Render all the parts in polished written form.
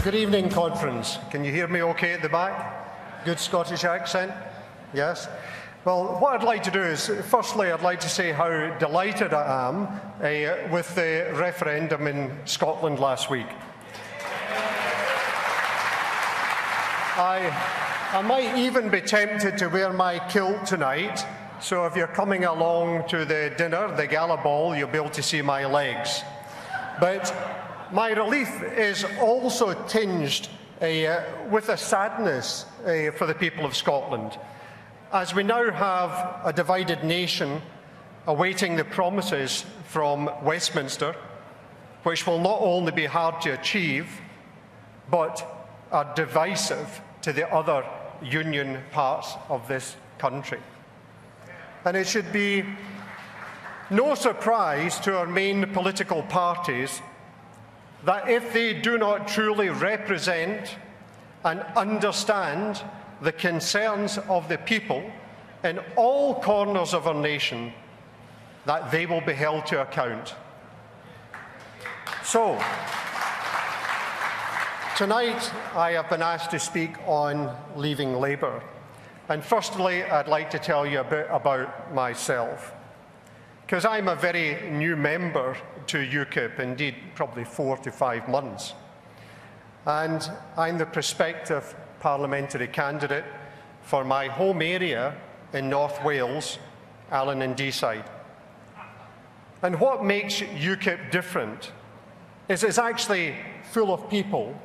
Good evening, conference. Can you hear me okay at the back? Good Scottish accent? Yes? Well, what I'd like to do is, firstly, I'd like to say how delighted I am with the referendum in Scotland last week. I might even be tempted to wear my kilt tonight, so if you're coming along to the dinner, the gala ball, you'll be able to see my legs. But my relief is also tinged with a sadness for the people of Scotland, as we now have a divided nation awaiting the promises from Westminster, which will not only be hard to achieve, but are divisive to the other union parts of this country. And it should be no surprise to our main political parties that if they do not truly represent and understand the concerns of the people in all corners of our nation, that they will be held to account. So, tonight I have been asked to speak on leaving Labour. And firstly, I'd like to tell you a bit about myself, because I'm a very new member to UKIP, indeed probably 4 to 5 months. And I'm the prospective parliamentary candidate for my home area in North Wales, Allen and Deeside. And what makes UKIP different is it's actually full of people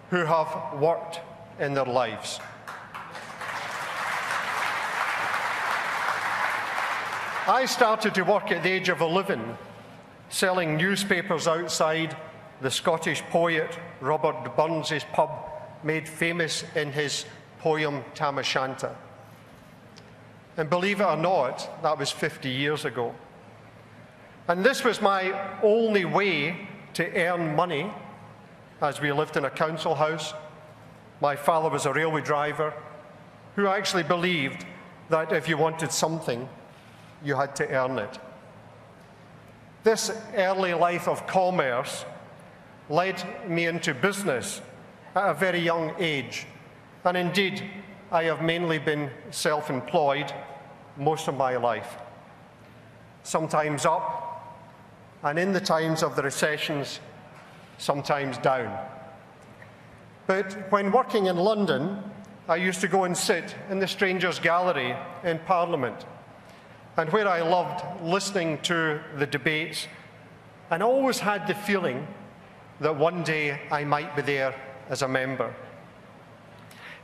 who have worked in their lives. I started to work at the age of 11, selling newspapers outside the Scottish poet Robert Burns's pub, made famous in his poem Tam O'Shanter. And believe it or not, that was 50 years ago. And this was my only way to earn money, as we lived in a council house. My father was a railway driver who actually believed that if you wanted something, you had to earn it. This early life of commerce led me into business at a very young age. And indeed, I have mainly been self-employed most of my life. Sometimes up, and in the times of the recessions, sometimes down. But when working in London, I used to go and sit in the Strangers' Gallery in Parliament, and where I loved listening to the debates, and always had the feeling that one day I might be there as a member.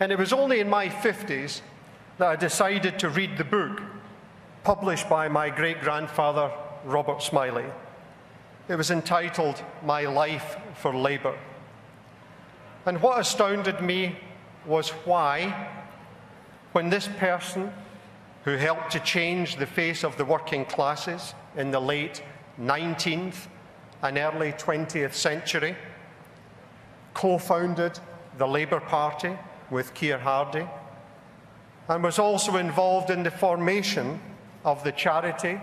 And it was only in my 50s that I decided to read the book published by my great-grandfather, Robert Smillie. It was entitled My Life for Labour. And what astounded me was why, when this person who helped to change the face of the working classes in the late 19th and early 20th century, co-founded the Labour Party with Keir Hardie, and was also involved in the formation of the charity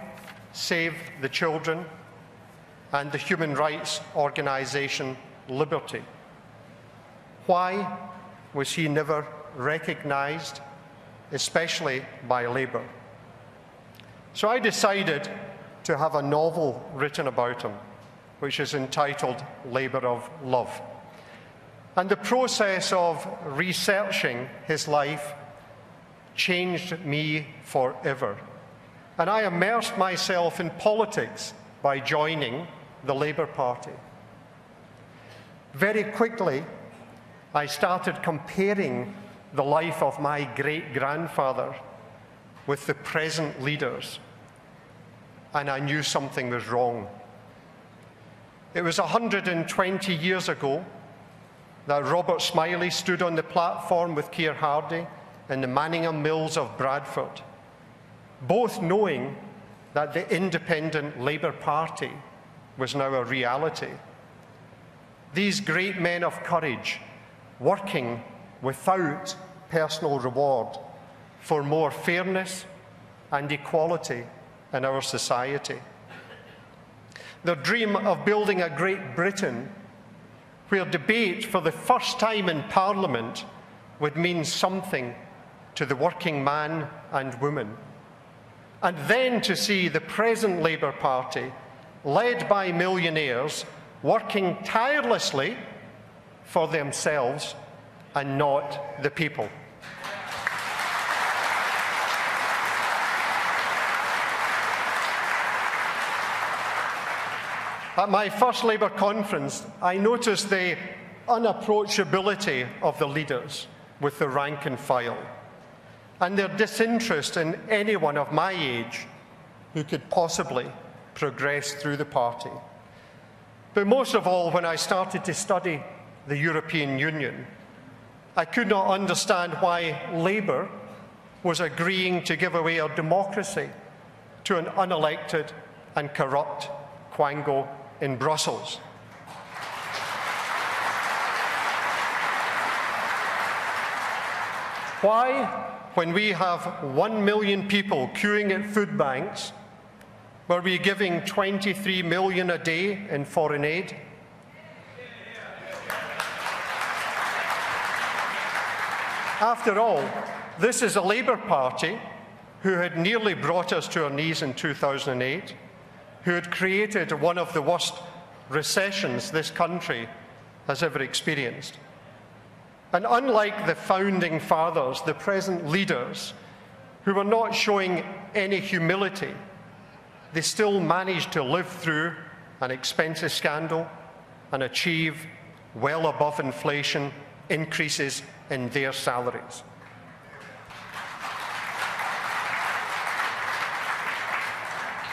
Save the Children and the human rights organisation Liberty. Why was he never recognised, especially by Labour? So I decided to have a novel written about him, which is entitled Labour of Love. And the process of researching his life changed me forever. And I immersed myself in politics by joining the Labour Party. Very quickly, I started comparing the life of my great-grandfather with the present leaders, and I knew something was wrong. It was 120 years ago that Robert Smillie stood on the platform with Keir Hardie in the Manningham Mills of Bradford, both knowing that the independent Labour Party was now a reality. These great men of courage working without personal reward for more fairness and equality in our society. Their dream of building a Great Britain where debate for the first time in Parliament would mean something to the working man and woman. And then to see the present Labour Party, led by millionaires, working tirelessly for themselves and not the people. At my first Labour conference, I noticed the unapproachability of the leaders with the rank and file, and their disinterest in anyone of my age who could possibly progress through the party. But most of all, when I started to study the European Union, I could not understand why Labour was agreeing to give away our democracy to an unelected and corrupt quango in Brussels. Why, when we have 1 million people queuing at food banks, were we giving 23 million a day in foreign aid? After all, this is a Labour Party who had nearly brought us to our knees in 2008, who had created one of the worst recessions this country has ever experienced. And unlike the founding fathers, the present leaders, who were not showing any humility, they still managed to live through an expensive scandal and achieve well above inflation increases in their salaries.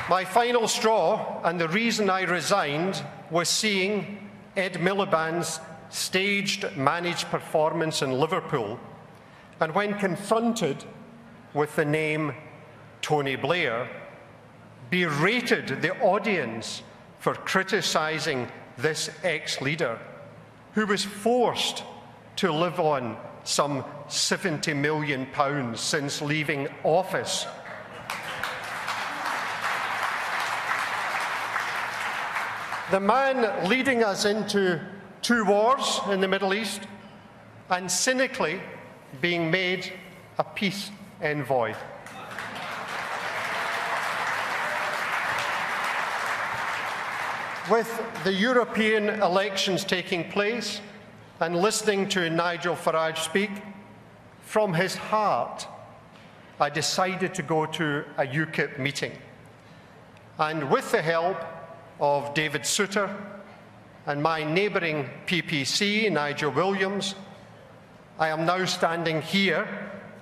My final straw, and the reason I resigned, was seeing Ed Miliband's staged, managed performance in Liverpool, and when confronted with the name Tony Blair, berated the audience for criticising this ex-leader, who was forced to live on some £70 million since leaving office. The man leading us into 2 wars in the Middle East and cynically being made a peace envoy. With the European elections taking place and listening to Nigel Farage speak, from his heart, I decided to go to a UKIP meeting. And with the help of David Souter and my neighbouring PPC, Nigel Williams, I am now standing here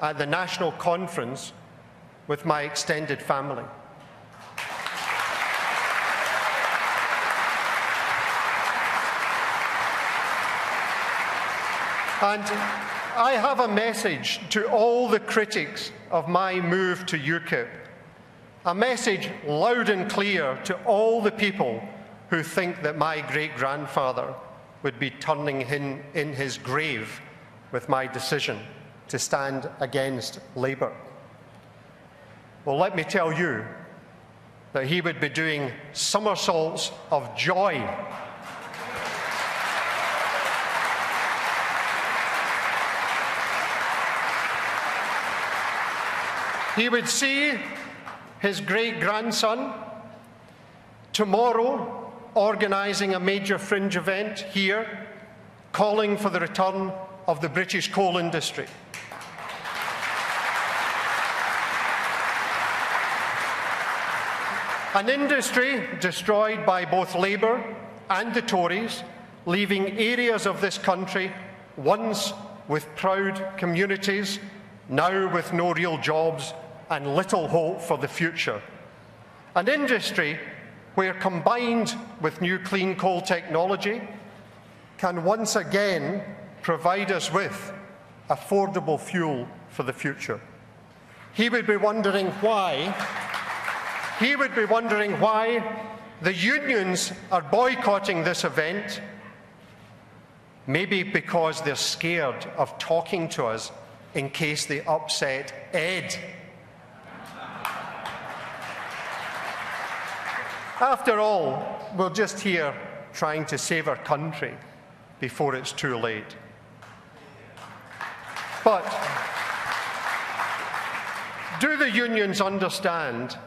at the National Conference with my extended family. And I have a message to all the critics of my move to UKIP, a message loud and clear to all the people who think that my great-grandfather would be turning in his grave with my decision to stand against Labour. Well, let me tell you that he would be doing somersaults of joy. He would see his great-grandson tomorrow organising a major fringe event here, calling for the return of the British coal industry. An industry destroyed by both Labour and the Tories, leaving areas of this country once with proud communities, now with no real jobs and little hope for the future. An industry where, combined with new clean coal technology, can once again provide us with affordable fuel for the future. He would be wondering why the unions are boycotting this event, maybe because they're scared of talking to us in case they upset Ed. After all, we're just here trying to save our country. before it's too late. But do the unions understand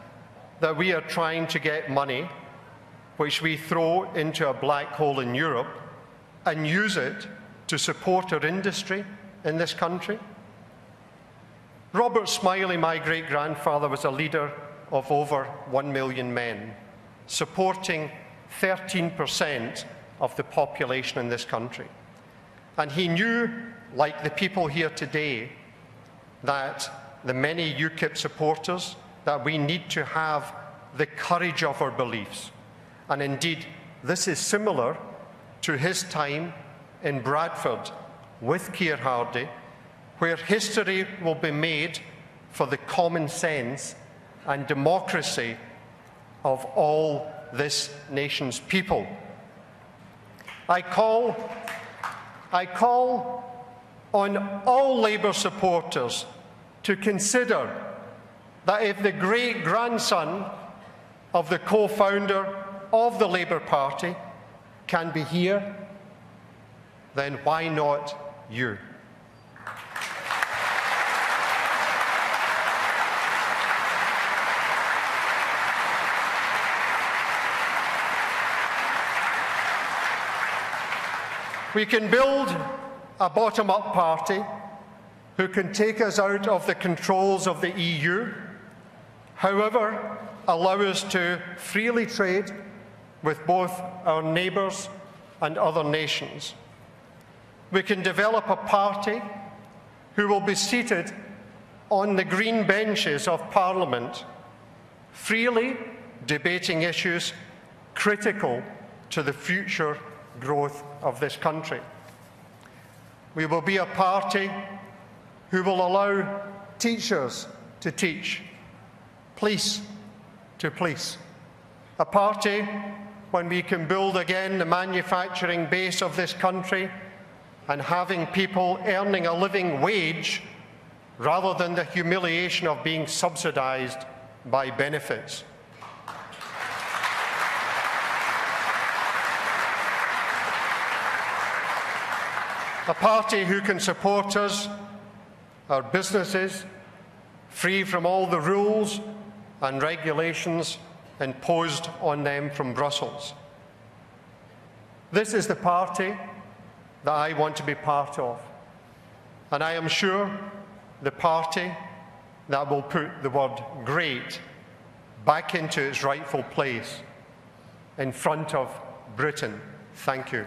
that we are trying to get money which we throw into a black hole in Europe and use it to support our industry in this country? Robert Smillie, my great-grandfather, was a leader of over 1 million men, supporting 13% of the population in this country. And he knew, like the people here today, that the many UKIP supporters, that we need to have the courage of our beliefs. And indeed, this is similar to his time in Bradford with Keir Hardie, where history will be made for the common sense and democracy of all this nation's people. I call on all Labour supporters to consider that if the great-grandson of the co-founder of the Labour Party can be here, then why not you? We can build a bottom-up party who can take us out of the controls of the EU, however, allow us to freely trade with both our neighbours and other nations. We can develop a party who will be seated on the green benches of Parliament, freely debating issues critical to the future growth of this country. We will be a party who will allow teachers to teach, police to police. A party when we can build again the manufacturing base of this country and having people earning a living wage rather than the humiliation of being subsidised by benefits. A party who can support us, our businesses, free from all the rules and regulations imposed on them from Brussels. This is the party that I want to be part of, and I am sure the party that will put the word great back into its rightful place in front of Britain. Thank you.